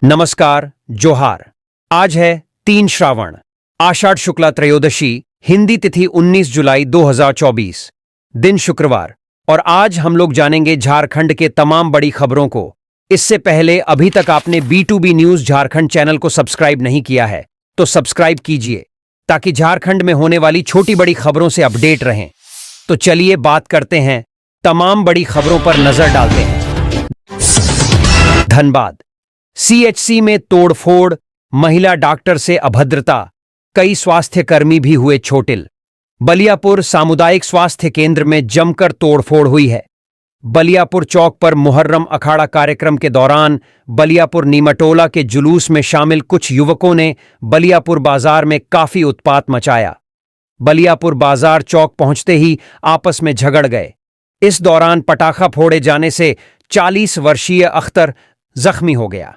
नमस्कार, जोहार। आज है 3 श्रावण, आषाढ़ शुक्ला त्रयोदशी, हिंदी तिथि 19 जुलाई 2024, दिन शुक्रवार। और आज हम लोग जानेंगे झारखंड के तमाम बड़ी खबरों को। इससे पहले अभी तक आपने B2B न्यूज झारखंड चैनल को सब्सक्राइब नहीं किया है तो सब्सक्राइब कीजिए ताकि झारखंड में होने वाली छोटी बड़ी खबरों से अपडेट रहें। तो चलिए बात करते हैं, तमाम बड़ी खबरों पर नजर डालते हैं। धनबाद CHC में तोड़फोड़, महिला डॉक्टर से अभद्रता, कई स्वास्थ्य कर्मी भी हुए चोटिल। बलियापुर सामुदायिक स्वास्थ्य केंद्र में जमकर तोड़फोड़ हुई है। बलियापुर चौक पर मुहर्रम अखाड़ा कार्यक्रम के दौरान बलियापुर नीमटोला के जुलूस में शामिल कुछ युवकों ने बलियापुर बाजार में काफी उत्पात मचाया। बलियापुर बाजार चौक पहुंचते ही आपस में झगड़ गए। इस दौरान पटाखा फोड़े जाने से 40 वर्षीय अख्तर जख्मी हो गया।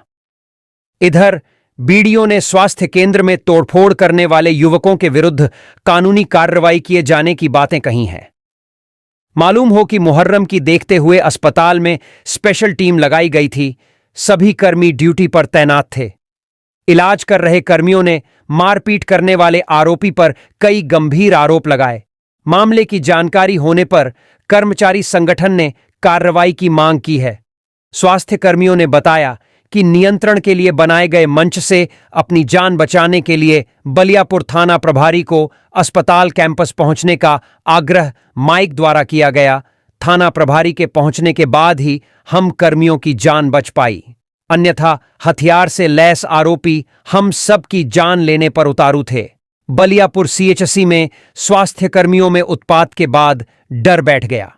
इधर बीडीओ ने स्वास्थ्य केंद्र में तोड़फोड़ करने वाले युवकों के विरुद्ध कानूनी कार्रवाई किए जाने की बातें कही हैं। मालूम हो कि मुहर्रम की देखते हुए अस्पताल में स्पेशल टीम लगाई गई थी। सभी कर्मी ड्यूटी पर तैनात थे। इलाज कर रहे कर्मियों ने मारपीट करने वाले आरोपी पर कई गंभीर आरोप लगाए। मामले की जानकारी होने पर कर्मचारी संगठन ने कार्रवाई की मांग की है। स्वास्थ्य कर्मियों ने बताया कि नियंत्रण के लिए बनाए गए मंच से अपनी जान बचाने के लिए बलियापुर थाना प्रभारी को अस्पताल कैंपस पहुंचने का आग्रह माइक द्वारा किया गया। थाना प्रभारी के पहुंचने के बाद ही हम कर्मियों की जान बच पाई, अन्यथा हथियार से लैस आरोपी हम सब की जान लेने पर उतारू थे। बलियापुर CHC में स्वास्थ्य कर्मियों में उत्पात के बाद डर बैठ गया।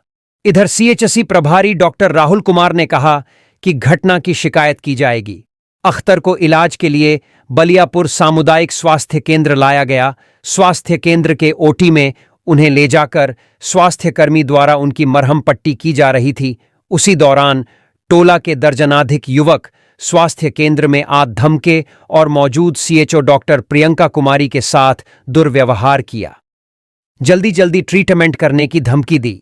इधर CHC प्रभारी डॉक्टर राहुल कुमार ने कहा कि घटना की शिकायत की जाएगी। अख्तर को इलाज के लिए बलियापुर सामुदायिक स्वास्थ्य केंद्र लाया गया। स्वास्थ्य केंद्र के OT में उन्हें ले जाकर स्वास्थ्य कर्मी द्वारा उनकी मरहम पट्टी की जा रही थी। उसी दौरान टोला के दर्जनाधिक युवक स्वास्थ्य केंद्र में आ धमके और मौजूद CHO डॉक्टर प्रियंका कुमारी के साथ दुर्व्यवहार किया। जल्दी जल्दी ट्रीटमेंट करने की धमकी दी।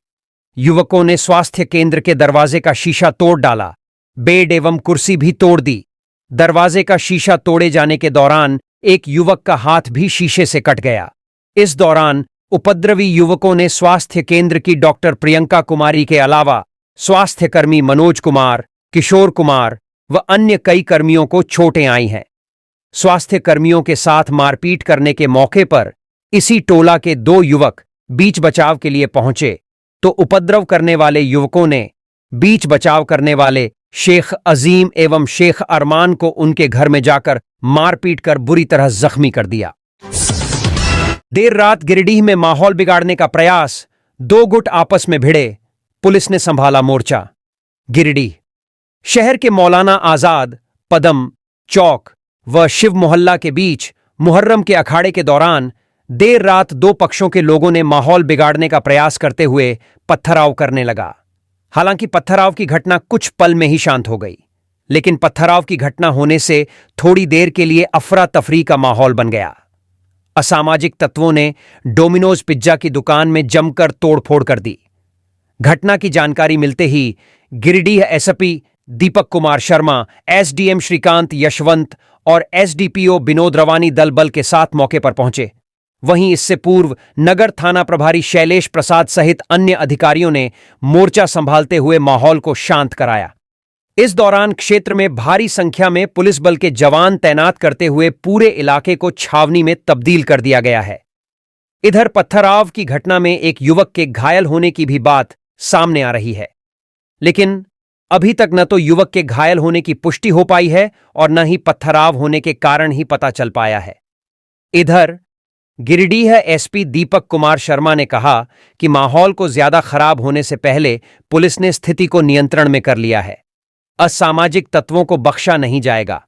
युवकों ने स्वास्थ्य केंद्र के दरवाजे का शीशा तोड़ डाला। बेड एवं कुर्सी भी तोड़ दी। दरवाजे का शीशा तोड़े जाने के दौरान एक युवक का हाथ भी शीशे से कट गया। इस दौरान उपद्रवी युवकों ने स्वास्थ्य केंद्र की डॉक्टर प्रियंका कुमारी के अलावा स्वास्थ्य कर्मी मनोज कुमार, किशोर कुमार व अन्य कई कर्मियों को चोटें आई हैं। स्वास्थ्य कर्मियों के साथ मारपीट करने के मौके पर इसी टोला के 2 युवक बीच बचाव के लिए पहुंचे तो उपद्रव करने वाले युवकों ने बीच बचाव करने वाले शेख अजीम एवं शेख अरमान को उनके घर में जाकर मारपीट कर बुरी तरह जख्मी कर दिया। देर रात गिरिडीह में माहौल बिगाड़ने का प्रयास, 2 गुट आपस में भिड़े, पुलिस ने संभाला मोर्चा। गिरिडीह शहर के मौलाना आजाद, पदम चौक व शिव मोहल्ला के बीच मुहर्रम के अखाड़े के दौरान देर रात 2 पक्षों के लोगों ने माहौल बिगाड़ने का प्रयास करते हुए पत्थराव करने लगा। हालांकि पत्थराव की घटना कुछ पल में ही शांत हो गई, लेकिन पत्थराव की घटना होने से थोड़ी देर के लिए अफरा तफरी का माहौल बन गया। असामाजिक तत्वों ने डोमिनोज पिज्जा की दुकान में जमकर तोड़फोड़ कर दी। घटना की जानकारी मिलते ही गिरिडीह SSP दीपक कुमार शर्मा, SDM श्रीकांत यशवंत और SDPO विनोद रवानी दल बल के साथ मौके पर पहुंचे। वहीं इससे पूर्व नगर थाना प्रभारी शैलेश प्रसाद सहित अन्य अधिकारियों ने मोर्चा संभालते हुए माहौल को शांत कराया। इस दौरान क्षेत्र में भारी संख्या में पुलिस बल के जवान तैनात करते हुए पूरे इलाके को छावनी में तब्दील कर दिया गया है। इधर पत्थराव की घटना में एक युवक के घायल होने की भी बात सामने आ रही है, लेकिन अभी तक न तो युवक के घायल होने की पुष्टि हो पाई है और न ही पत्थराव होने के कारण ही पता चल पाया है। इधर गिरिडीह SP दीपक कुमार शर्मा ने कहा कि माहौल को ज्यादा खराब होने से पहले पुलिस ने स्थिति को नियंत्रण में कर लिया है। असामाजिक तत्वों को बख्शा नहीं जाएगा।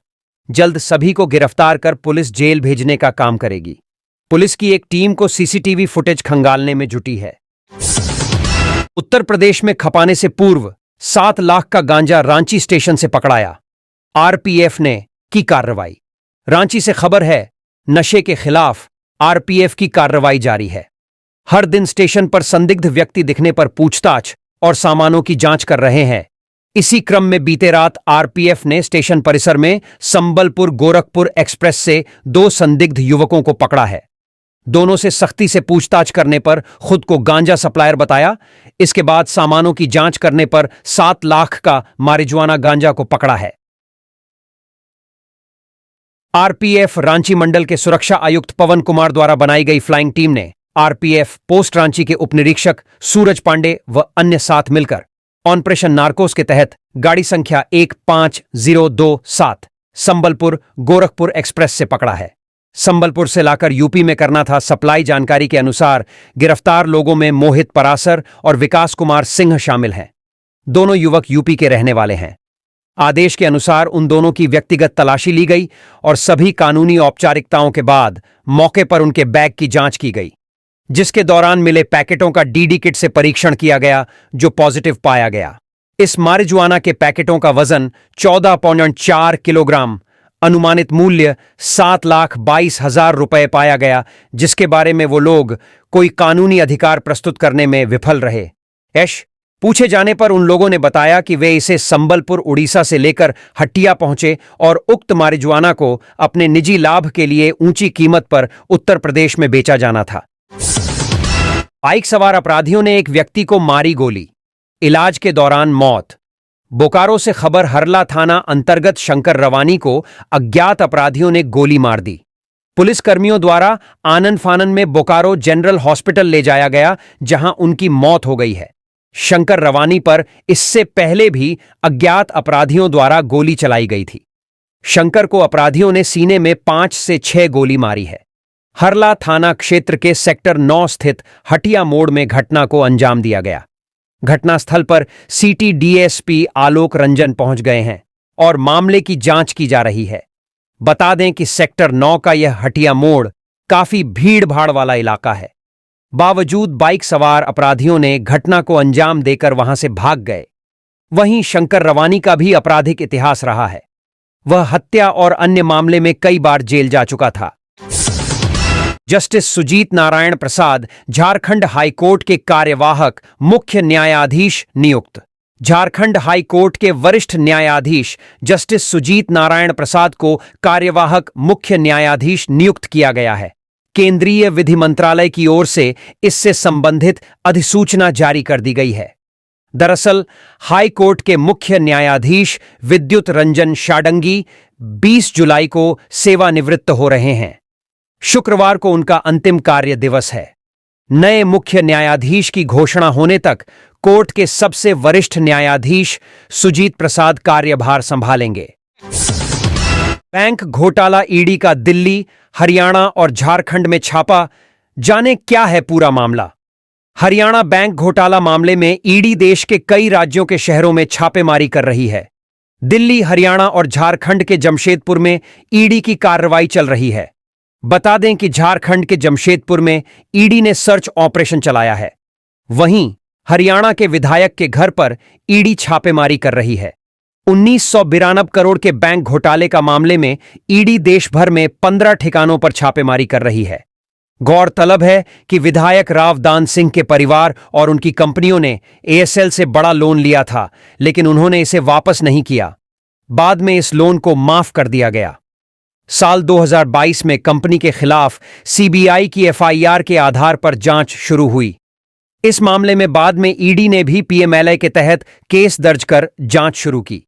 जल्द सभी को गिरफ्तार कर पुलिस जेल भेजने का काम करेगी। पुलिस की एक टीम को CCTV फुटेज खंगालने में जुटी है। उत्तर प्रदेश में खपाने से पूर्व 7 लाख का गांजा रांची स्टेशन से पकड़ाया। RPF ने की कार्रवाई। रांची से खबर है, नशे के खिलाफ RPF की कार्रवाई जारी है। हर दिन स्टेशन पर संदिग्ध व्यक्ति दिखने पर पूछताछ और सामानों की जांच कर रहे हैं। इसी क्रम में बीते रात आरपीएफ ने स्टेशन परिसर में संबलपुर गोरखपुर एक्सप्रेस से 2 संदिग्ध युवकों को पकड़ा है। दोनों से सख्ती से पूछताछ करने पर खुद को गांजा सप्लायर बताया। इसके बाद सामानों की जांच करने पर 7 लाख का मारिजुआना गांजा को पकड़ा है। आरपीएफ रांची मंडल के सुरक्षा आयुक्त पवन कुमार द्वारा बनाई गई फ्लाइंग टीम ने आरपीएफ पोस्ट रांची के उपनिरीक्षक सूरज पांडे व अन्य साथ मिलकर ऑपरेशन नार्कोस के तहत गाड़ी संख्या 15027 संबलपुर गोरखपुर एक्सप्रेस से पकड़ा है। संबलपुर से लाकर यूपी में करना था सप्लाई। जानकारी के अनुसार गिरफ्तार लोगों में मोहित परासर और विकास कुमार सिंह शामिल हैं। दोनों युवक यूपी के रहने वाले हैं। आदेश के अनुसार उन दोनों की व्यक्तिगत तलाशी ली गई और सभी कानूनी औपचारिकताओं के बाद मौके पर उनके बैग की जांच की गई, जिसके दौरान मिले पैकेटों का डीडी किट से परीक्षण किया गया, जो पॉजिटिव पाया गया। इस मारिजुआना के पैकेटों का वजन 14.4 किलोग्राम, अनुमानित मूल्य 7,22,000 रुपए पाया गया, जिसके बारे में वो लोग कोई कानूनी अधिकार प्रस्तुत करने में विफल रहे। पूछे जाने पर उन लोगों ने बताया कि वे इसे संबलपुर उड़ीसा से लेकर हट्टिया पहुंचे और उक्त मारिजुआना को अपने निजी लाभ के लिए ऊंची कीमत पर उत्तर प्रदेश में बेचा जाना था। बाइक सवार अपराधियों ने एक व्यक्ति को मारी गोली, इलाज के दौरान मौत। बोकारो से खबर। हरला थाना अंतर्गत शंकर रवानी को अज्ञात अपराधियों ने गोली मार दी। पुलिसकर्मियों द्वारा आनन फानन में बोकारो जनरल हॉस्पिटल ले जाया गया, जहां उनकी मौत हो गई है। शंकर रवानी पर इससे पहले भी अज्ञात अपराधियों द्वारा गोली चलाई गई थी। शंकर को अपराधियों ने सीने में 5 से 6 गोली मारी है। हरला थाना क्षेत्र के सेक्टर 9 स्थित हटिया मोड़ में घटना को अंजाम दिया गया। घटनास्थल पर सिटी डीएसपी आलोक रंजन पहुंच गए हैं और मामले की जांच की जा रही है। बता दें कि सेक्टर 9 का यह हटिया मोड़ काफी भीड़ भाड़ वाला इलाका है। बावजूद बाइक सवार अपराधियों ने घटना को अंजाम देकर वहां से भाग गए। वहीं शंकर रवानी का भी आपराधिक इतिहास रहा है। वह हत्या और अन्य मामले में कई बार जेल जा चुका था। जस्टिस सुजीत नारायण प्रसाद झारखंड हाईकोर्ट के कार्यवाहक मुख्य न्यायाधीश नियुक्त। झारखंड हाईकोर्ट के वरिष्ठ न्यायाधीश जस्टिस सुजीत नारायण प्रसाद को कार्यवाहक मुख्य न्यायाधीश नियुक्त किया गया है। केंद्रीय विधि मंत्रालय की ओर से इससे संबंधित अधिसूचना जारी कर दी गई है। दरअसल हाई कोर्ट के मुख्य न्यायाधीश विद्युत रंजन शाडंगी 20 जुलाई को सेवानिवृत्त हो रहे हैं। शुक्रवार को उनका अंतिम कार्य दिवस है। नए मुख्य न्यायाधीश की घोषणा होने तक कोर्ट के सबसे वरिष्ठ न्यायाधीश सुजीत प्रसाद कार्यभार संभालेंगे। बैंक घोटाला ईडी का दिल्ली, हरियाणा और झारखंड में छापा। जाने क्या है पूरा मामला। हरियाणा बैंक घोटाला मामले में ईडी देश के कई राज्यों के शहरों में छापेमारी कर रही है। दिल्ली, हरियाणा और झारखंड के जमशेदपुर में ईडी की कार्रवाई चल रही है। बता दें कि झारखंड के जमशेदपुर में ईडी ने सर्च ऑपरेशन चलाया है। वहीं हरियाणा के विधायक के घर पर ईडी छापेमारी कर रही है। 1992 करोड़ के बैंक घोटाले का मामले में ईडी देश भर में 15 ठिकानों पर छापेमारी कर रही है। गौरतलब है कि विधायक रावदान सिंह के परिवार और उनकी कंपनियों ने एएसएल से बड़ा लोन लिया था, लेकिन उन्होंने इसे वापस नहीं किया। बाद में इस लोन को माफ कर दिया गया। साल 2022 में कंपनी के खिलाफ सीबीआई की एफआईआर के आधार पर जांच शुरू हुई। इस मामले में बाद में ईडी ने भी पीएमएलए के तहत केस दर्ज कर जांच शुरू की।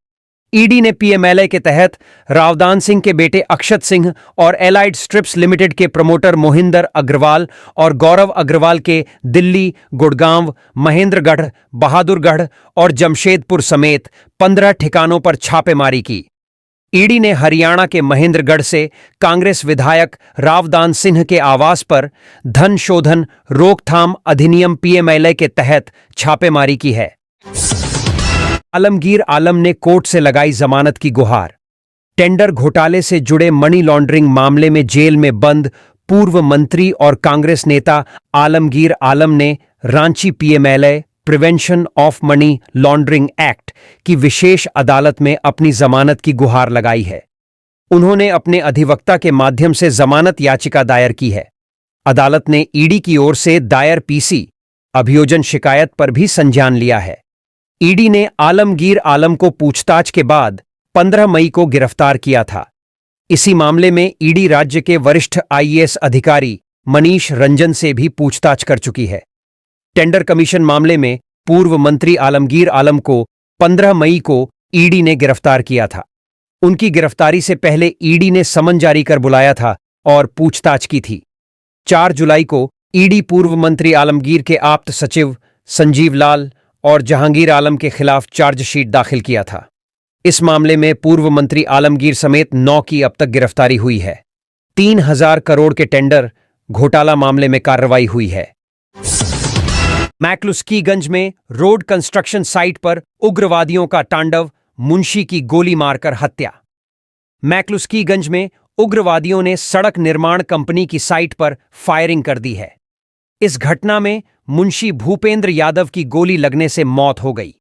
ईडी ने पीएमएलए के तहत रावदान सिंह के बेटे अक्षत सिंह और एलाइड स्ट्रिप्स लिमिटेड के प्रमोटर मोहिंदर अग्रवाल और गौरव अग्रवाल के दिल्ली, गुड़गांव, महेंद्रगढ़, बहादुरगढ़ और जमशेदपुर समेत 15 ठिकानों पर छापेमारी की। ईडी ने हरियाणा के महेंद्रगढ़ से कांग्रेस विधायक रावदान सिंह के आवास पर धन शोधन रोकथाम अधिनियम पीएमएलए के तहत छापेमारी की है। आलमगीर आलम ने कोर्ट से लगाई जमानत की गुहार। टेंडर घोटाले से जुड़े मनी लॉन्ड्रिंग मामले में जेल में बंद पूर्व मंत्री और कांग्रेस नेता आलमगीर आलम ने Ranchi PMLA prevention of money laundering act की विशेष अदालत में अपनी जमानत की गुहार लगाई है। उन्होंने अपने अधिवक्ता के माध्यम से जमानत याचिका दायर की है। अदालत ने ईडी की ओर से दायर पीसी अभियोजन शिकायत पर भी संज्ञान लिया है। ईडी ने आलमगीर आलम को पूछताछ के बाद 15 मई को गिरफ्तार किया था। इसी मामले में ईडी राज्य के वरिष्ठ आईएएस अधिकारी मनीष रंजन से भी पूछताछ कर चुकी है। टेंडर कमीशन मामले में पूर्व मंत्री आलमगीर आलम को 15 मई को ईडी ने गिरफ्तार किया था। उनकी गिरफ्तारी से पहले ईडी ने समन जारी कर बुलाया था और पूछताछ की थी। 4 जुलाई को ईडी पूर्व मंत्री आलमगीर के आप्त सचिव संजीव लाल और जहांगीर आलम के खिलाफ चार्जशीट दाखिल किया था। इस मामले में पूर्व मंत्री आलमगीर समेत 9 की अब तक गिरफ्तारी हुई है। 3000 करोड़ के टेंडर घोटाला मामले में कार्रवाई हुई है। मैक्लुस्कीगंज में रोड कंस्ट्रक्शन साइट पर उग्रवादियों का तांडव, मुंशी की गोली मारकर हत्या। मैक्लुस्कीगंज में उग्रवादियों ने सड़क निर्माण कंपनी की साइट पर फायरिंग कर दी है। इस घटना में मुंशी भूपेंद्र यादव की गोली लगने से मौत हो गई।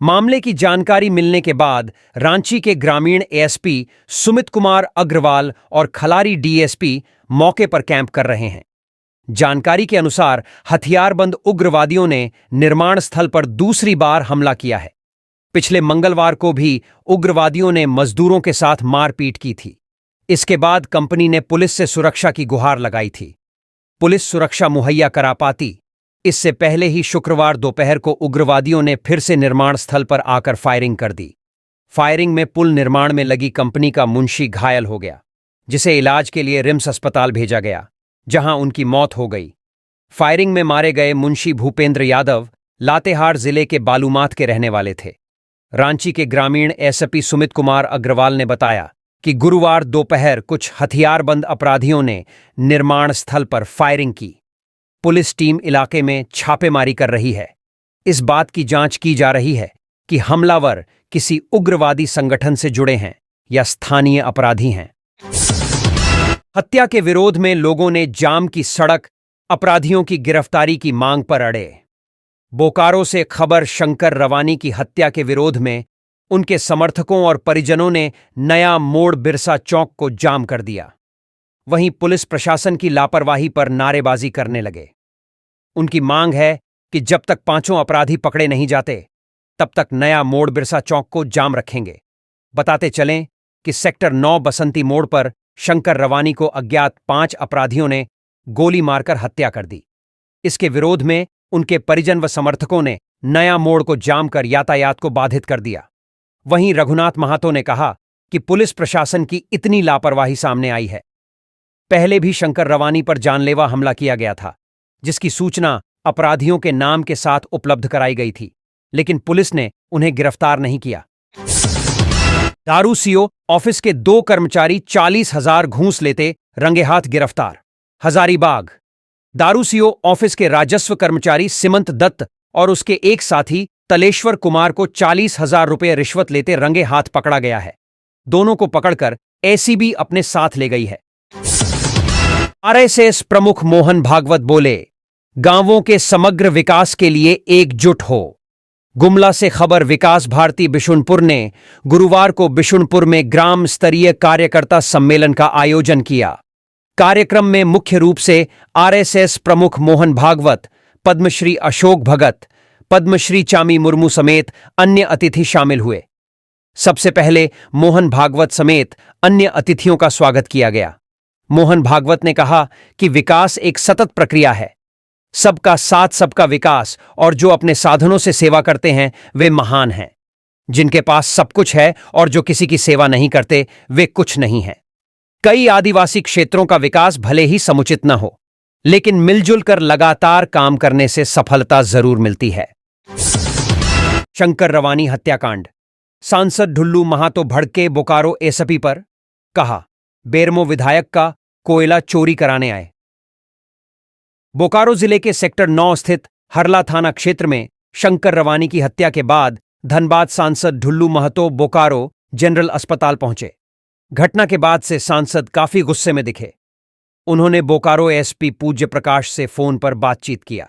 मामले की जानकारी मिलने के बाद रांची के ग्रामीण एएसपी सुमित कुमार अग्रवाल और खलारी डीएसपी मौके पर कैंप कर रहे हैं। जानकारी के अनुसार हथियारबंद उग्रवादियों ने निर्माण स्थल पर दूसरी बार हमला किया है। पिछले मंगलवार को भी उग्रवादियों ने मजदूरों के साथ मारपीट की थी। इसके बाद कंपनी ने पुलिस से सुरक्षा की गुहार लगाई थी। पुलिस सुरक्षा मुहैया करा पाती। इससे पहले ही शुक्रवार दोपहर को उग्रवादियों ने फिर से निर्माण स्थल पर आकर फायरिंग कर दी। फायरिंग में पुल निर्माण में लगी कंपनी का मुंशी घायल हो गया, जिसे इलाज के लिए रिम्स अस्पताल भेजा गया, जहां उनकी मौत हो गई। फायरिंग में मारे गए मुंशी भूपेंद्र यादव लातेहार जिले के बालूमाथ के रहने वाले थे। रांची के ग्रामीण एसपी सुमित कुमार अग्रवाल ने बताया कि गुरुवार दोपहर कुछ हथियारबंद अपराधियों ने निर्माण स्थल पर फायरिंग की। पुलिस टीम इलाके में छापेमारी कर रही है। इस बात की जांच की जा रही है कि हमलावर किसी उग्रवादी संगठन से जुड़े हैं या स्थानीय अपराधी हैं। हत्या के विरोध में लोगों ने जाम की सड़क, अपराधियों की गिरफ्तारी की मांग पर अड़े। बोकारो से खबर, शंकर रवानी की हत्या के विरोध में उनके समर्थकों और परिजनों ने नया मोड़ बिरसा चौक को जाम कर दिया। वहीं पुलिस प्रशासन की लापरवाही पर नारेबाजी करने लगे। उनकी मांग है कि जब तक 5 अपराधी पकड़े नहीं जाते, तब तक नया मोड़ बिरसा चौक को जाम रखेंगे। बताते चलें कि सेक्टर 9 बसंती मोड़ पर शंकर रवानी को अज्ञात 5 अपराधियों ने गोली मारकर हत्या कर दी। इसके विरोध में उनके परिजन व समर्थकों ने नया मोड़ को जाम कर यातायात को बाधित कर दिया। वहीं रघुनाथ महातो ने कहा कि पुलिस प्रशासन की इतनी लापरवाही सामने आई है। पहले भी शंकर रवानी पर जानलेवा हमला किया गया था, जिसकी सूचना अपराधियों के नाम के साथ उपलब्ध कराई गई थी, लेकिन पुलिस ने उन्हें गिरफ्तार नहीं किया। दारू सीओ ऑफिस के 2 कर्मचारी 40,000 घूस लेते रंगेहाथ गिरफ्तार। हजारीबाग दारू सीओ ऑफिस के राजस्व कर्मचारी सिमंत दत्त और उसके एक साथी तलेश्वर कुमार को 40,000 रुपये रिश्वत लेते रंगे हाथ पकड़ा गया है। दोनों को पकड़कर एसीबी अपने साथ ले गई है। आरएसएस प्रमुख मोहन भागवत बोले, गांवों के समग्र विकास के लिए एकजुट हो। गुमला से खबर, विकास भारती बिशुनपुर ने गुरुवार को बिशुनपुर में ग्राम स्तरीय कार्यकर्ता सम्मेलन का आयोजन किया। कार्यक्रम में मुख्य रूप से आरएसएस प्रमुख मोहन भागवत, पद्मश्री अशोक भगत, पद्मश्री चामी मुर्मू समेत अन्य अतिथि शामिल हुए। सबसे पहले मोहन भागवत समेत अन्य अतिथियों का स्वागत किया गया। मोहन भागवत ने कहा कि विकास एक सतत प्रक्रिया है। सबका साथ, सबका विकास, और जो अपने साधनों से सेवा करते हैं वे महान हैं। जिनके पास सब कुछ है और जो किसी की सेवा नहीं करते वे कुछ नहीं हैं। कई आदिवासी क्षेत्रों का विकास भले ही समुचित न हो, लेकिन मिलजुल कर लगातार काम करने से सफलता जरूर मिलती है। शंकर रवानी हत्याकांड, सांसद ढुल्लू महातो भड़के बोकारो एसपी पर, कहा बेरमो विधायक का कोयला चोरी कराने आए। बोकारो जिले के सेक्टर 9 स्थित हरला थाना क्षेत्र में शंकर रवानी की हत्या के बाद धनबाद सांसद ढुल्लू महतो बोकारो जनरल अस्पताल पहुंचे। घटना के बाद से सांसद काफी गुस्से में दिखे। उन्होंने बोकारो एसपी पूज्य प्रकाश से फोन पर बातचीत किया।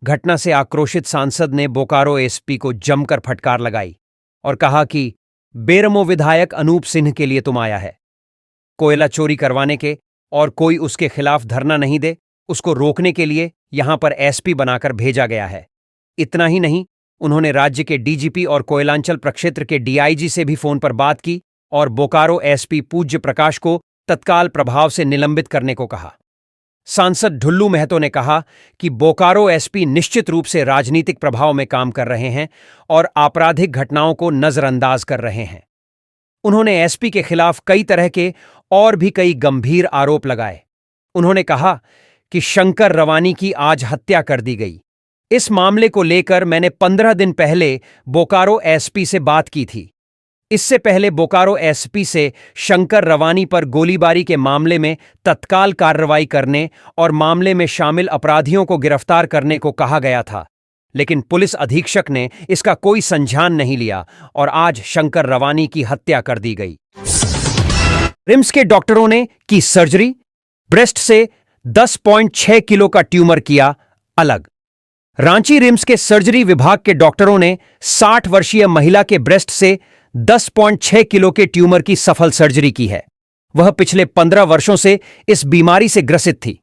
घटना से आक्रोशित सांसद ने बोकारो एसपी को जमकर फटकार लगाई और कहा कि बेरमो विधायक अनूप सिंह के लिए तुम आया है। कोयला चोरी करवाने के और कोई उसके खिलाफ धरना नहीं दे, उसको रोकने के लिए यहां पर एसपी बनाकर भेजा गया है। इतना ही नहीं, उन्होंने राज्य के डीजीपी और कोयलांचल प्रक्षेत्र के डीआईजी से भी फोन पर बात की और बोकारो एसपी पूज्य प्रकाश को तत्काल प्रभाव से निलंबित करने को कहा। सांसद ढुल्लू महतो ने कहा कि बोकारो एसपी निश्चित रूप से राजनीतिक प्रभाव में काम कर रहे हैं और आपराधिक घटनाओं को नजरअंदाज कर रहे हैं। उन्होंने एसपी के खिलाफ कई तरह के और भी कई गंभीर आरोप लगाए। उन्होंने कहा कि शंकर रवानी की आज हत्या कर दी गई। इस मामले को लेकर मैंने 15 दिन पहले बोकारो एसपी से बात की थी। इससे पहले बोकारो एसपी से शंकर रवानी पर गोलीबारी के मामले में तत्काल कार्रवाई करने और मामले में शामिल अपराधियों को गिरफ्तार करने को कहा गया था, लेकिन पुलिस अधीक्षक ने इसका कोई संज्ञान नहीं लिया और आज शंकर रवानी की हत्या कर दी गई। रिम्स के डॉक्टरों ने की सर्जरी, ब्रेस्ट से 10.6 किलो का ट्यूमर किया अलग। रांची रिम्स के सर्जरी विभाग के डॉक्टरों ने 60 वर्षीय महिला के ब्रेस्ट से 10.6 किलो के ट्यूमर की सफल सर्जरी की है। वह पिछले 15 वर्षों से इस बीमारी से ग्रसित थी।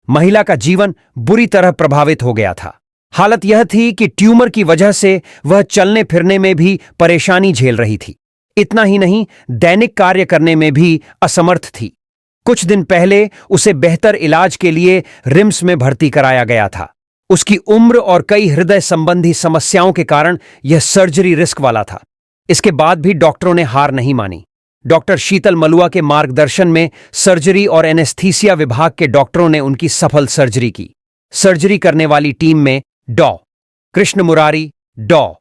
महिला का जीवन बुरी तरह प्रभावित हो गया था। हालत यह थी कि ट्यूमर की वजह से वह चलने फिरने में भी परेशानी झेल रही थी। इतना ही नहीं, दैनिक कार्य करने में भी असमर्थ थी। कुछ दिन पहले उसे बेहतर इलाज के लिए रिम्स में भर्ती कराया गया था। उसकी उम्र और कई हृदय संबंधी समस्याओं के कारण यह सर्जरी रिस्क वाला था। इसके बाद भी डॉक्टरों ने हार नहीं मानी। डॉक्टर शीतल मलुआ के मार्गदर्शन में सर्जरी और एनेस्थीसिया विभाग के डॉक्टरों ने उनकी सफल सर्जरी की। सर्जरी करने वाली टीम में डॉ. कृष्ण मुरारी, डॉ.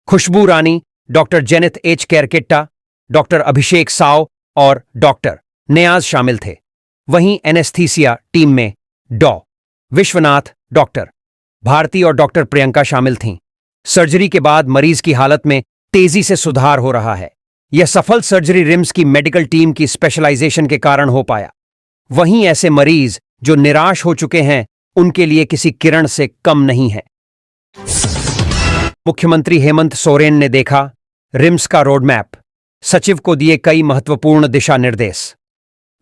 Khushboo Rani, doctor Jenith H Kerketta, doctor Abhishek Sao और डॉक्टर नियाज शामिल थे। वहीं एनेस्थीसिया टीम में डॉ. विश्वनाथ, डॉक्टर भारती और डॉक्टर प्रियंका शामिल थीं। सर्जरी के बाद मरीज की हालत में तेजी से सुधार हो रहा है। यह सफल सर्जरी रिम्स की मेडिकल टीम की स्पेशलाइजेशन के कारण हो पाया। वहीं ऐसे मरीज जो निराश हो चुके हैं, उनके लिए किसी किरण से कम नहीं है। मुख्यमंत्री हेमंत सोरेन ने देखा रिम्स का रोडमैप, सचिव को दिए कई महत्वपूर्ण दिशा निर्देश।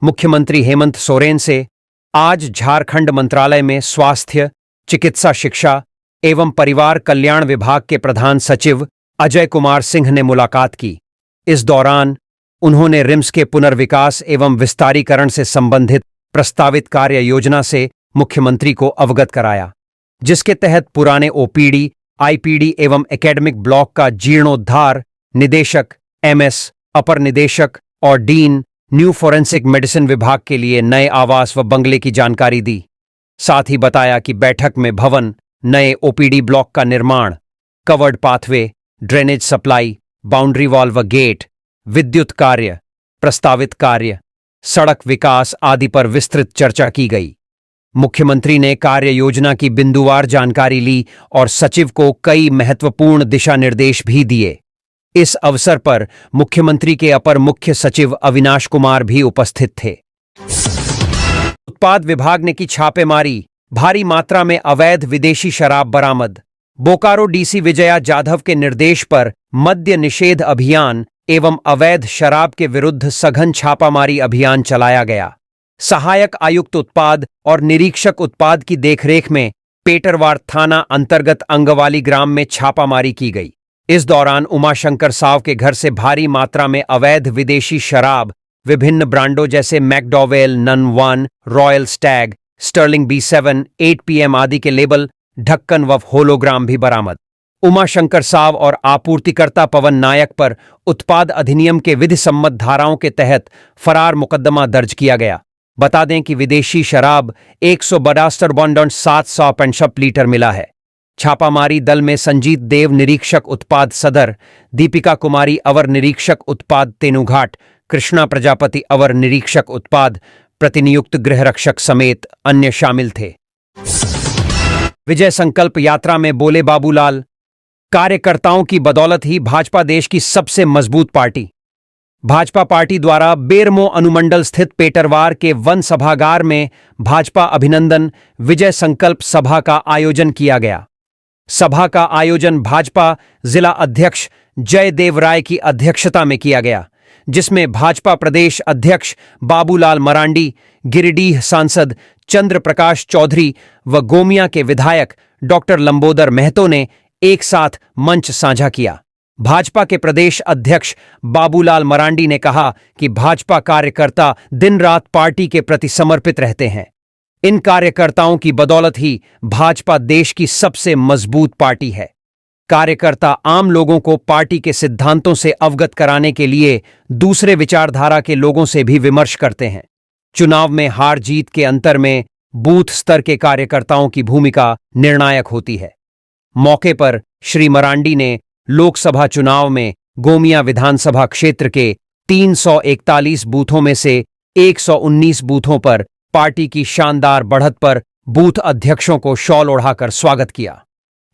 मुख्यमंत्री हेमंत सोरेन से आज झारखंड मंत्रालय में स्वास्थ्य, चिकित्सा शिक्षा एवं परिवार कल्याण विभाग के प्रधान सचिव अजय कुमार सिंह ने मुलाकात की। इस दौरान उन्होंने रिम्स के पुनर्विकास एवं विस्तारीकरण से संबंधित प्रस्तावित कार्य योजना से मुख्यमंत्री को अवगत कराया, जिसके तहत पुराने ओपीडी, आईपीडी एवं एकेडमिक ब्लॉक का जीर्णोद्धार निदेशक, एमएस, अपर निदेशक और डीन न्यू फॉरेंसिक मेडिसिन विभाग के लिए नए आवास व बंगले की जानकारी दी। साथ ही बताया कि बैठक में भवन, नए ओपीडी ब्लॉक का निर्माण, covered pathway, drainage supply, boundary wall व गेट, विद्युत कार्य, प्रस्तावित कार्य, सड़क विकास आदि पर विस्तृत चर्चा की गई। मुख्यमंत्री ने कार्य योजना की बिंदुवार जानकारी ली और सचिव को कई महत्वपूर्ण दिशा निर्देश भी दिए। इस अवसर पर मुख्यमंत्री के अपर मुख्य सचिव अविनाश कुमार भी उपस्थित थे। उत्पाद विभाग ने की छापेमारी, भारी मात्रा में अवैध विदेशी शराब बरामद। बोकारो डीसी विजया जाधव के निर्देश पर मद्य निषेध अभियान एवं अवैध शराब के विरुद्ध सघन छापामारी अभियान चलाया गया। सहायक आयुक्त उत्पाद और निरीक्षक उत्पाद की देखरेख में पेटरवार थाना अंतर्गत अंगवाली ग्राम में छापामारी की गई। इस दौरान उमाशंकर साव के घर से भारी मात्रा में अवैध विदेशी शराब, विभिन्न ब्रांडों जैसे मैकडॉवेल, नन 1, Royal Stag, Sterling B7, 8 PM आदि के लेबल, ढक्कन व होलोग्राम भी बरामद। उमाशंकर साव और आपूर्तिकर्ता पवन नायक पर उत्पाद अधिनियम के विधि सम्मत धाराओं के तहत फरार मुकदमा दर्ज किया गया। बता दें कि विदेशी शराब 172.7 लीटर मिला है। छापामारी दल में संजीत देव निरीक्षक उत्पाद सदर, दीपिका कुमारी अवर निरीक्षक उत्पाद तेनुघाट, कृष्णा प्रजापति अवर निरीक्षक उत्पाद प्रतिनियुक्त गृह रक्षक समेत अन्य शामिल थे। विजय संकल्प यात्रा में बोले बाबूलाल, कार्यकर्ताओं की बदौलत ही भाजपा देश की सबसे मजबूत पार्टी। भाजपा पार्टी द्वारा बेरमो अनुमंडल स्थित पेटरवार के वन सभागार में भाजपा अभिनंदन विजय संकल्प सभा का आयोजन किया गया। सभा का आयोजन भाजपा जिला अध्यक्ष जयदेव राय की अध्यक्षता में किया गया, जिसमें भाजपा प्रदेश अध्यक्ष बाबूलाल मरांडी, गिरिडीह सांसद चंद्र प्रकाश चौधरी व गोमिया के विधायक डॉक्टर लंबोदर महतो ने एक साथ मंच साझा किया। भाजपा के प्रदेश अध्यक्ष बाबूलाल मरांडी ने कहा कि भाजपा कार्यकर्ता दिन रात पार्टी के प्रति समर्पित रहते हैं। इन कार्यकर्ताओं की बदौलत ही भाजपा देश की सबसे मजबूत पार्टी है। कार्यकर्ता आम लोगों को पार्टी के सिद्धांतों से अवगत कराने के लिए दूसरे विचारधारा के लोगों से भी विमर्श करते हैं। चुनाव में हार जीत के अंतर में बूथ स्तर के कार्यकर्ताओं की भूमिका निर्णायक होती है। मौके पर श्री मरांडी ने लोकसभा चुनाव में गोमिया विधानसभा क्षेत्र के 341 बूथों में से 119 बूथों पर पार्टी की शानदार बढ़त पर बूथ अध्यक्षों को शॉल ओढ़ाकर स्वागत किया।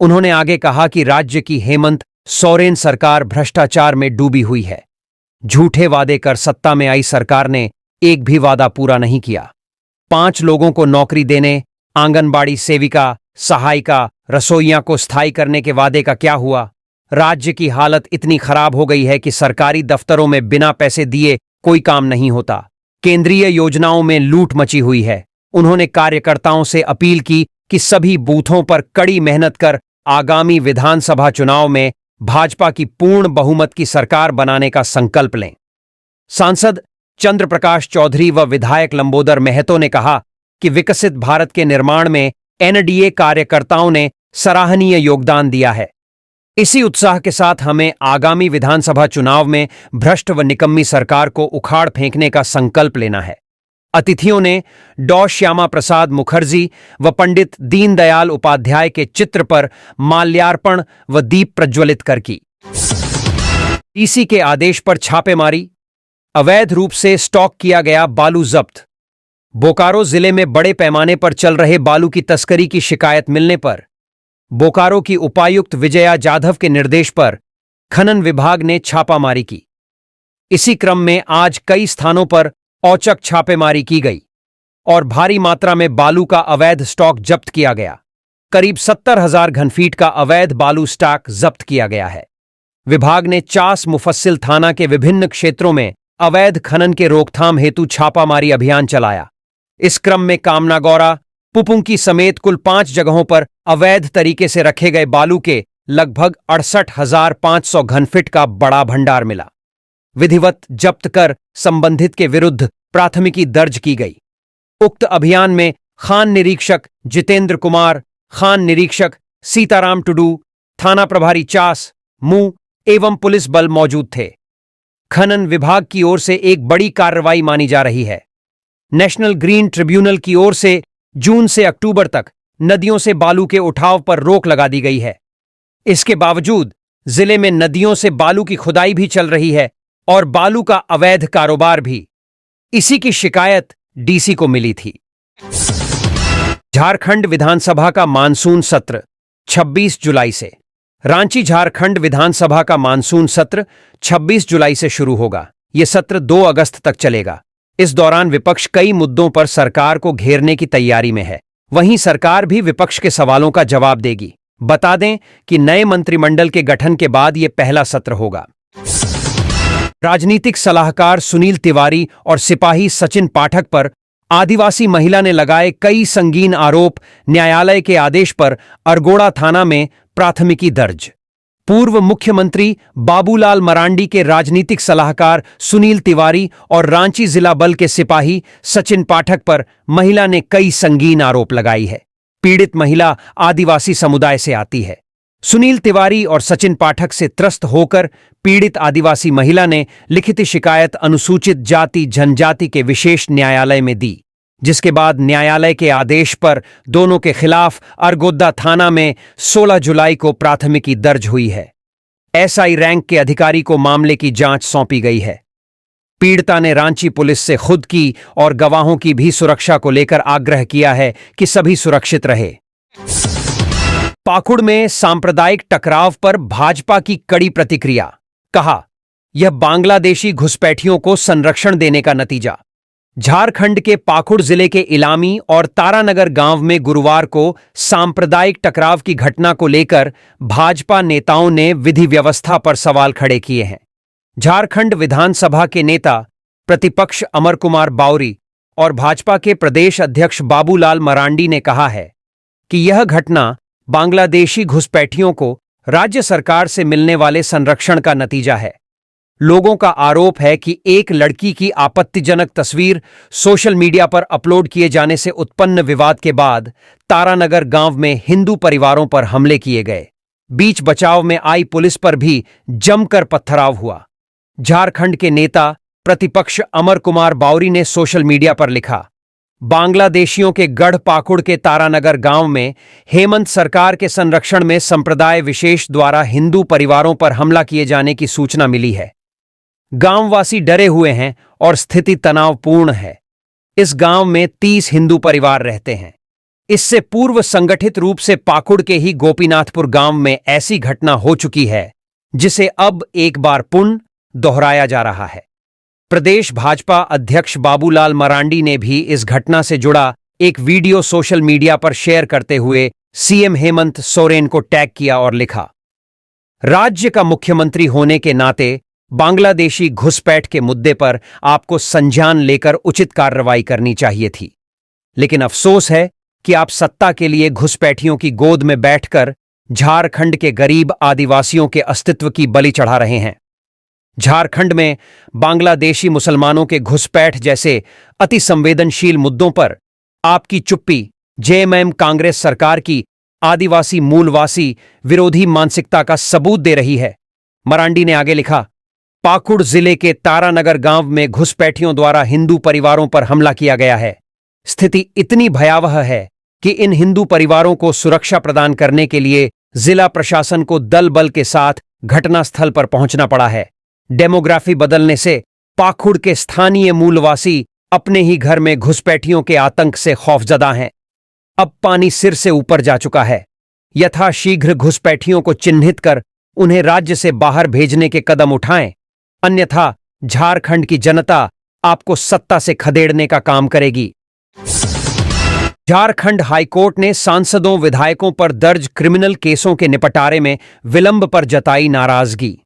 उन्होंने आगे कहा कि राज्य की हेमंत सोरेन सरकार भ्रष्टाचार में डूबी हुई है। झूठे वादे कर सत्ता में आई सरकार ने एक भी वादा पूरा नहीं किया। 5 लोगों को नौकरी देने, आंगनबाड़ी सेविका, सहायिका, रसोइया को स्थायी करने के वादे का क्या हुआ? राज्य की हालत इतनी खराब हो गई है कि सरकारी दफ्तरों में बिना पैसे दिए कोई काम नहीं होता। केंद्रीय योजनाओं में लूट मची हुई है। उन्होंने कार्यकर्ताओं से अपील की कि सभी बूथों पर कड़ी मेहनत कर आगामी विधानसभा चुनाव में भाजपा की पूर्ण बहुमत की सरकार बनाने का संकल्प लें। सांसद चंद्र प्रकाश चौधरी व विधायक लंबोदर महतो ने कहा कि विकसित भारत के निर्माण में एनडीए कार्यकर्ताओं ने सराहनीय योगदान दिया है। इसी उत्साह के साथ हमें आगामी विधानसभा चुनाव में भ्रष्ट व निकम्मी सरकार को उखाड़ फेंकने का संकल्प लेना है। अतिथियों ने डॉ श्यामा प्रसाद मुखर्जी व पंडित दीनदयाल उपाध्याय के चित्र पर माल्यार्पण व दीप प्रज्वलित कर की। डीसी के आदेश पर छापेमारी, अवैध रूप से स्टॉक किया गया बालू जब्त। बोकारो जिले में बड़े पैमाने पर चल रहे बालू की तस्करी की शिकायत मिलने पर बोकारो की उपायुक्त विजया जाधव के निर्देश पर खनन विभाग ने छापामारी की। इसी क्रम में आज कई स्थानों पर औचक छापेमारी की गई और भारी मात्रा में बालू का अवैध स्टॉक जब्त किया गया। करीब 70,000 घनफीट का अवैध बालू स्टॉक जब्त किया गया है। विभाग ने चास मुफस्सिल थाना के विभिन्न क्षेत्रों में अवैध खनन के रोकथाम हेतु छापामारी अभियान चलाया। इस क्रम में कामनागौरा, पुपुंकी समेत कुल 5 जगहों पर अवैध तरीके से रखे गए बालू के लगभग 68,500 घनफीट का बड़ा भंडार मिला। विधिवत जब्त कर संबंधित के विरुद्ध प्राथमिकी दर्ज की गई। उक्त अभियान में खान निरीक्षक जितेंद्र कुमार, खान निरीक्षक सीताराम टुडू, थाना प्रभारी चास, मू एवं पुलिस बल मौजूद थे। खनन विभाग की ओर से एक बड़ी कार्रवाई मानी जा रही है। नेशनल ग्रीन ट्रिब्यूनल की ओर से जून से अक्टूबर तक नदियों से बालू के उठाव पर रोक लगा दी गई है। इसके बावजूद जिले में नदियों से बालू की खुदाई भी चल रही है और बालू का अवैध कारोबार भी। इसी की शिकायत डीसी को मिली थी। झारखंड विधानसभा का मानसून सत्र 26 जुलाई से। रांची झारखंड विधानसभा का मानसून सत्र 26 जुलाई से शुरू होगा। यह सत्र 2 अगस्त तक चलेगा। इस दौरान विपक्ष कई मुद्दों पर सरकार को घेरने की तैयारी में है। वहीं सरकार भी विपक्ष के सवालों का जवाब देगी। बता दें कि नए मंत्रिमंडल के गठन के बाद यह पहला सत्र होगा। राजनीतिक सलाहकार सुनील तिवारी और सिपाही सचिन पाठक पर आदिवासी महिला ने लगाए कई संगीन आरोप। न्यायालय के आदेश पर अरगोड़ा थाना में प्राथमिकी दर्ज। पूर्व मुख्यमंत्री बाबूलाल मरांडी के राजनीतिक सलाहकार सुनील तिवारी और रांची जिला बल के सिपाही सचिन पाठक पर महिला ने कई संगीन आरोप लगाई है। पीड़ित महिला आदिवासी समुदाय से आती है। सुनील तिवारी और सचिन पाठक से त्रस्त होकर पीड़ित आदिवासी महिला ने लिखित शिकायत अनुसूचित जाति जनजाति के विशेष न्यायालय में दी, जिसके बाद न्यायालय के आदेश पर दोनों के खिलाफ अरगोदा थाना में 16 जुलाई को प्राथमिकी दर्ज हुई है। एसआई रैंक के अधिकारी को मामले की जांच सौंपी गई है। पीड़िता ने रांची पुलिस से खुद की और गवाहों की भी सुरक्षा को लेकर आग्रह किया है कि सभी सुरक्षित रहे। पाकुड़ में सांप्रदायिक टकराव पर भाजपा की कड़ी प्रतिक्रिया। कहा, यह बांग्लादेशी घुसपैठियों को संरक्षण देने का नतीजा। झारखंड के पाकुड़ जिले के इलामी और तारानगर गांव में गुरुवार को सांप्रदायिक टकराव की घटना को लेकर भाजपा नेताओं ने विधि व्यवस्था पर सवाल खड़े किए हैं। झारखंड विधानसभा के नेता प्रतिपक्ष अमर कुमार बावरी और भाजपा के प्रदेश अध्यक्ष बाबूलाल मरांडी ने कहा है कि यह घटना बांग्लादेशी घुसपैठियों को राज्य सरकार से मिलने वाले संरक्षण का नतीजा है। लोगों का आरोप है कि एक लड़की की आपत्तिजनक तस्वीर सोशल मीडिया पर अपलोड किए जाने से उत्पन्न विवाद के बाद तारानगर गांव में हिंदू परिवारों पर हमले किए गए। बीच बचाव में आई पुलिस पर भी जमकर पत्थराव हुआ। झारखंड के नेता प्रतिपक्ष अमर कुमार बावरी ने सोशल मीडिया पर लिखा, बांग्लादेशियों के गढ़ पाकुड़ के तारानगर गांव में हेमंत सरकार के संरक्षण में संप्रदाय विशेष द्वारा हिंदू परिवारों पर हमला किए जाने की सूचना मिली है। गांववासी डरे हुए हैं और स्थिति तनावपूर्ण है। इस गांव में 30 हिंदू परिवार रहते हैं। इससे पूर्व संगठित रूप से पाकुड़ के ही गोपीनाथपुर गांव में ऐसी घटना हो चुकी है, जिसे अब एक बार पुनः दोहराया जा रहा है। प्रदेश भाजपा अध्यक्ष बाबूलाल मरांडी ने भी इस घटना से जुड़ा एक वीडियो सोशल मीडिया पर शेयर करते हुए सीएम हेमंत सोरेन को टैग किया और लिखा, राज्य का मुख्यमंत्री होने के नाते बांग्लादेशी घुसपैठ के मुद्दे पर आपको संज्ञान लेकर उचित कार्रवाई करनी चाहिए थी, लेकिन अफसोस है कि आप सत्ता के लिए घुसपैठियों की गोद में बैठकर झारखंड के गरीब आदिवासियों के अस्तित्व की बलि चढ़ा रहे हैं। झारखंड में बांग्लादेशी मुसलमानों के घुसपैठ जैसे अति संवेदनशील मुद्दों पर आपकी चुप्पी जेएमएम कांग्रेस सरकार की आदिवासी मूलवासी विरोधी मानसिकता का सबूत दे रही है। मरांडी ने आगे लिखा, पाकुड़ जिले के तारानगर गांव में घुसपैठियों द्वारा हिंदू परिवारों पर हमला किया गया है। स्थिति इतनी भयावह है कि इन हिंदू परिवारों को सुरक्षा प्रदान करने के लिए जिला प्रशासन को दल बल के साथ घटनास्थल पर पहुंचना पड़ा है। डेमोग्राफी बदलने से पाकुड़ के स्थानीय मूलवासी अपने ही घर में घुसपैठियों के आतंक से खौफजदा हैं। अब पानी सिर से ऊपर जा चुका है। यथाशीघ्र घुसपैठियों को चिन्हित कर उन्हें राज्य से बाहर भेजने के कदम उठाएं, अन्यथा झारखंड की जनता आपको सत्ता से खदेड़ने का काम करेगी। झारखंड हाईकोर्ट ने सांसदों विधायकों पर दर्ज क्रिमिनल केसों के निपटारे में विलंब पर जताई नाराजगी।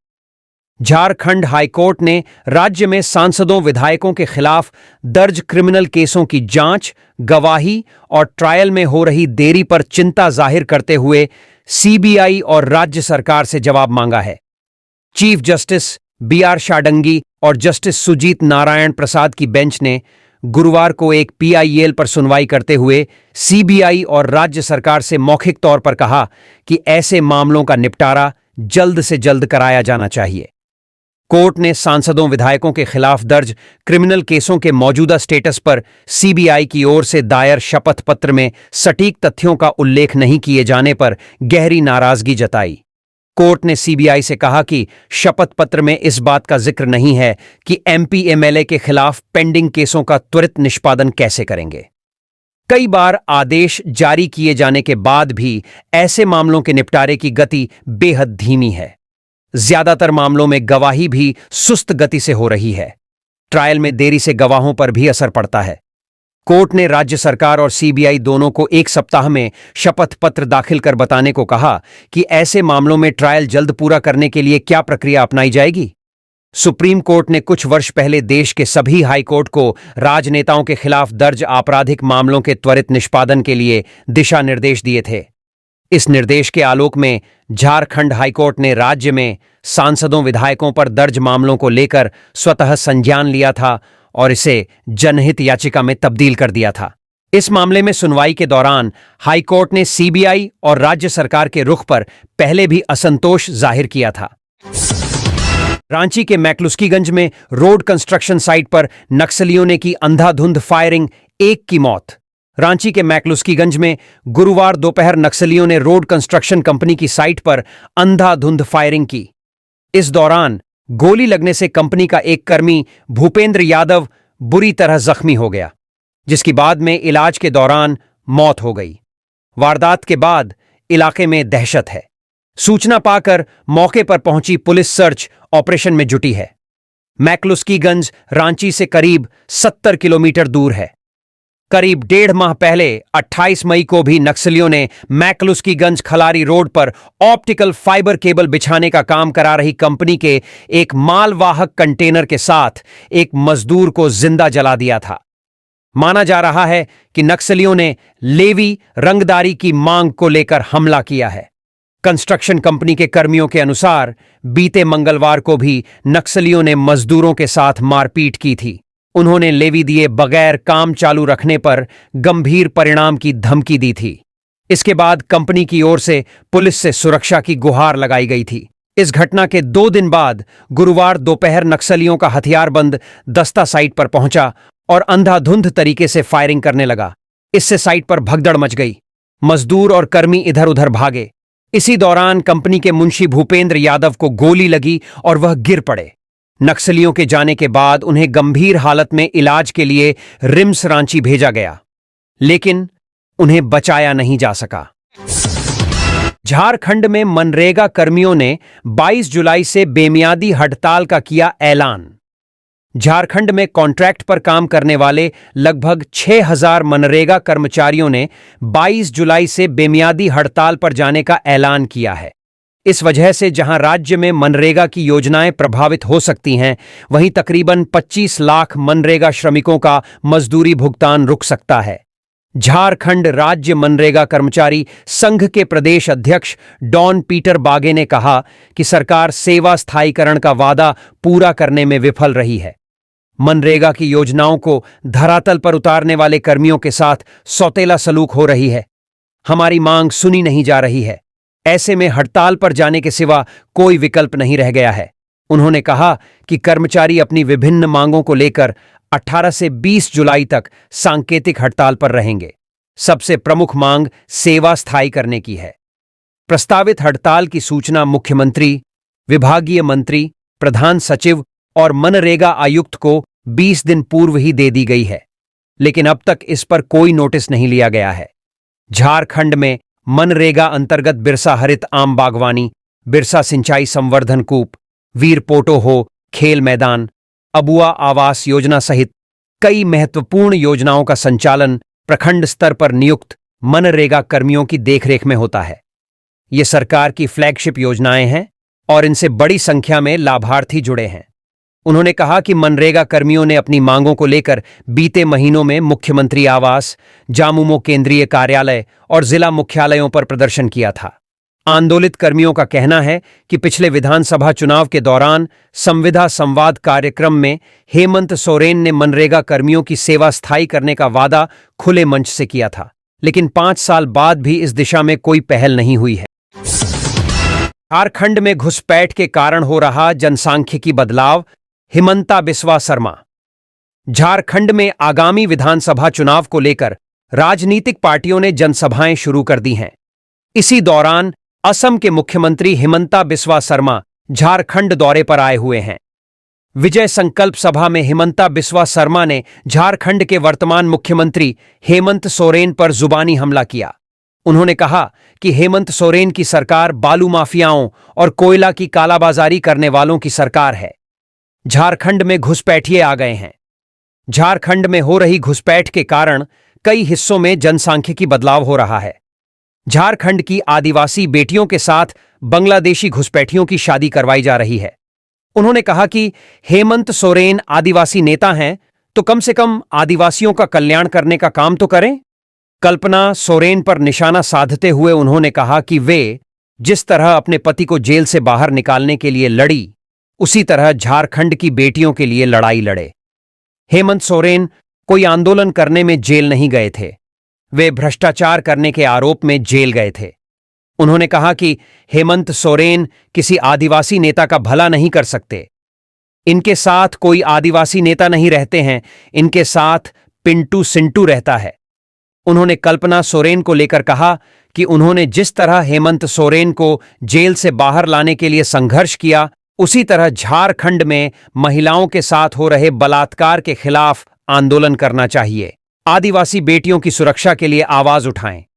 झारखंड हाईकोर्ट ने राज्य में सांसदों विधायकों के खिलाफ दर्ज क्रिमिनल केसों की जांच, गवाही और ट्रायल में हो रही देरी पर चिंता जाहिर करते हुए सीबीआई और राज्य सरकार से जवाब मांगा है। चीफ जस्टिस बीआर शाडंगी और जस्टिस सुजीत नारायण प्रसाद की बेंच ने गुरुवार को एक पीआईएल पर सुनवाई करते हुए सीबीआई और राज्य सरकार से मौखिक तौर पर कहा कि ऐसे मामलों का निपटारा जल्द से जल्द कराया जाना चाहिए। कोर्ट ने सांसदों विधायकों के खिलाफ दर्ज क्रिमिनल केसों के मौजूदा स्टेटस पर सीबीआई की ओर से दायर शपथ पत्र में सटीक तथ्यों का उल्लेख नहीं किए जाने पर गहरी नाराजगी जताई। कोर्ट ने सीबीआई से कहा कि शपथ पत्र में इस बात का जिक्र नहीं है कि एमपी एमएलए के खिलाफ पेंडिंग केसों का त्वरित निष्पादन कैसे करेंगे। कई बार आदेश जारी किए जाने के बाद भी ऐसे मामलों के निपटारे की गति बेहद धीमी है। ज्यादातर मामलों में गवाही भी सुस्त गति से हो रही है। ट्रायल में देरी से गवाहों पर भी असर पड़ता है। कोर्ट ने राज्य सरकार और सीबीआई दोनों को 1 सप्ताह में शपथ पत्र दाखिल कर बताने को कहा कि ऐसे मामलों में ट्रायल जल्द पूरा करने के लिए क्या प्रक्रिया अपनाई जाएगी। सुप्रीम कोर्ट ने कुछ वर्ष पहले देश के सभी हाई कोर्ट को राजनेताओं के खिलाफ दर्ज आपराधिक मामलों के त्वरित निष्पादन के लिए दिशा निर्देश दिए थे। इस निर्देश के आलोक में झारखंड हाईकोर्ट ने राज्य में सांसदों विधायकों पर दर्ज मामलों को लेकर स्वतः संज्ञान लिया था और इसे जनहित याचिका में तब्दील कर दिया था। इस मामले में सुनवाई के दौरान हाईकोर्ट ने सीबीआई और राज्य सरकार के रुख पर पहले भी असंतोष जाहिर किया था। रांची के मैकलुस्कीगंज में रोड कंस्ट्रक्शन साइट पर नक्सलियों ने की अंधाधुंध फायरिंग, 1 की मौत। रांची के मैकलुस्कीगंज में गुरुवार दोपहर नक्सलियों ने रोड कंस्ट्रक्शन कंपनी की साइट पर अंधाधुंध फायरिंग की। इस दौरान गोली लगने से कंपनी का एक कर्मी भूपेंद्र यादव बुरी तरह जख्मी हो गया, जिसकी बाद में इलाज के दौरान मौत हो गई। वारदात के बाद इलाके में दहशत है। सूचना पाकर मौके पर पहुंची पुलिस सर्च ऑपरेशन में जुटी है। मैकलुस्कीगंज रांची से करीब 70 किलोमीटर दूर है। करीब 1.5 माह पहले 28 मई को भी नक्सलियों ने मैकलुस्कीगंज खलारी रोड पर ऑप्टिकल फाइबर केबल बिछाने का काम करा रही कंपनी के एक मालवाहक कंटेनर के साथ एक मजदूर को जिंदा जला दिया था। माना जा रहा है कि नक्सलियों ने लेवी रंगदारी की मांग को लेकर हमला किया है। कंस्ट्रक्शन कंपनी के कर्मियों के अनुसार बीते मंगलवार को भी नक्सलियों ने मजदूरों के साथ मारपीट की थी। उन्होंने लेवी दिए बगैर काम चालू रखने पर गंभीर परिणाम की धमकी दी थी। इसके बाद कंपनी की ओर से पुलिस से सुरक्षा की गुहार लगाई गई थी। इस घटना के 2 दिन बाद गुरुवार दोपहर नक्सलियों का हथियारबंद दस्ता साइट पर पहुंचा और अंधाधुंध तरीके से फायरिंग करने लगा। इससे साइट पर भगदड़ मच गई। मजदूर और कर्मी इधर उधर भागे। इसी दौरान कंपनी के मुंशी भूपेंद्र यादव को गोली लगी और वह गिर पड़े। नक्सलियों के जाने के बाद उन्हें गंभीर हालत में इलाज के लिए रिम्स रांची भेजा गया, लेकिन उन्हें बचाया नहीं जा सका। झारखंड में मनरेगा कर्मियों ने 22 जुलाई से बेमियादी हड़ताल का किया ऐलान। झारखंड में कॉन्ट्रैक्ट पर काम करने वाले लगभग 6000 मनरेगा कर्मचारियों ने 22 जुलाई से बेमियादी हड़ताल पर जाने का ऐलान किया है। इस वजह से जहां राज्य में मनरेगा की योजनाएं प्रभावित हो सकती हैं, वहीं तकरीबन 25 लाख मनरेगा श्रमिकों का मजदूरी भुगतान रुक सकता है। झारखंड राज्य मनरेगा कर्मचारी संघ के प्रदेश अध्यक्ष डॉन पीटर बागे ने कहा कि सरकार सेवा स्थायीकरण का वादा पूरा करने में विफल रही है। मनरेगा की योजनाओं को धरातल पर उतारने वाले कर्मियों के साथ सौतेला सलूक हो रही है। हमारी मांग सुनी नहीं जा रही है। ऐसे में हड़ताल पर जाने के सिवा कोई विकल्प नहीं रह गया है। उन्होंने कहा कि कर्मचारी अपनी विभिन्न मांगों को लेकर 18 से 20 जुलाई तक सांकेतिक हड़ताल पर रहेंगे। सबसे प्रमुख मांग सेवा स्थायी करने की है। प्रस्तावित हड़ताल की सूचना मुख्यमंत्री, विभागीय मंत्री, प्रधान सचिव और मनरेगा आयुक्त को 20 दिन पूर्व ही दे दी गई है, लेकिन अब तक इस पर कोई नोटिस नहीं लिया गया है। झारखंड में मनरेगा अंतर्गत बिरसा हरित आम बागवानी, बिरसा सिंचाई संवर्धन कूप, वीर पोटो हो खेल मैदान, अबुआ आवास योजना सहित कई महत्वपूर्ण योजनाओं का संचालन प्रखंड स्तर पर नियुक्त मनरेगा कर्मियों की देखरेख में होता है। ये सरकार की फ्लैगशिप योजनाएं हैं और इनसे बड़ी संख्या में लाभार्थी जुड़े हैं। उन्होंने कहा कि मनरेगा कर्मियों ने अपनी मांगों को लेकर बीते महीनों में मुख्यमंत्री आवास, जामुमो केंद्रीय कार्यालय और जिला मुख्यालयों पर प्रदर्शन किया था। आंदोलित कर्मियों का कहना है कि पिछले विधानसभा चुनाव के दौरान संविदा संवाद कार्यक्रम में हेमंत सोरेन ने मनरेगा कर्मियों की सेवा स्थायी करने का वादा खुले मंच से किया था, लेकिन 5 साल बाद भी इस दिशा में कोई पहल नहीं हुई है। झारखंड में घुसपैठ के कारण हो रहा जनसांख्यिकी बदलाव, हिमंता बिस्वा शर्मा। झारखंड में आगामी विधानसभा चुनाव को लेकर राजनीतिक पार्टियों ने जनसभाएं शुरू कर दी हैं। इसी दौरान असम के मुख्यमंत्री हिमंता बिस्वा शर्मा झारखंड दौरे पर आए हुए हैं। विजय संकल्प सभा में हिमंता बिस्वा शर्मा ने झारखंड के वर्तमान मुख्यमंत्री हेमंत सोरेन पर जुबानी हमला किया। उन्होंने कहा कि हेमंत सोरेन की सरकार बालू माफियाओं और कोयला की कालाबाजारी करने वालों की सरकार है। झारखंड में घुसपैठिए आ गए हैं। झारखंड में हो रही घुसपैठ के कारण कई हिस्सों में जनसांख्यिकी बदलाव हो रहा है। झारखंड की आदिवासी बेटियों के साथ बांग्लादेशी घुसपैठियों की शादी करवाई जा रही है। उन्होंने कहा कि हेमंत सोरेन आदिवासी नेता हैं, तो कम से कम आदिवासियों का कल्याण करने का काम तो करें। कल्पना सोरेन पर निशाना साधते हुए उन्होंने कहा कि वे जिस तरह अपने पति को जेल से बाहर निकालने के लिए लड़ी, उसी तरह झारखंड की बेटियों के लिए लड़ाई लड़े। हेमंत सोरेन कोई आंदोलन करने में जेल नहीं गए थे, वे भ्रष्टाचार करने के आरोप में जेल गए थे। उन्होंने कहा कि हेमंत सोरेन किसी आदिवासी नेता का भला नहीं कर सकते। इनके साथ कोई आदिवासी नेता नहीं रहते हैं, इनके साथ पिंटू सिंटू रहता है। उन्होंने कल्पना सोरेन को लेकर कहा कि उन्होंने जिस तरह हेमंत सोरेन को जेल से बाहर लाने के लिए संघर्ष किया, उसी तरह झारखंड में महिलाओं के साथ हो रहे बलात्कार के खिलाफ आंदोलन करना चाहिए। आदिवासी बेटियों की सुरक्षा के लिए आवाज उठाएं।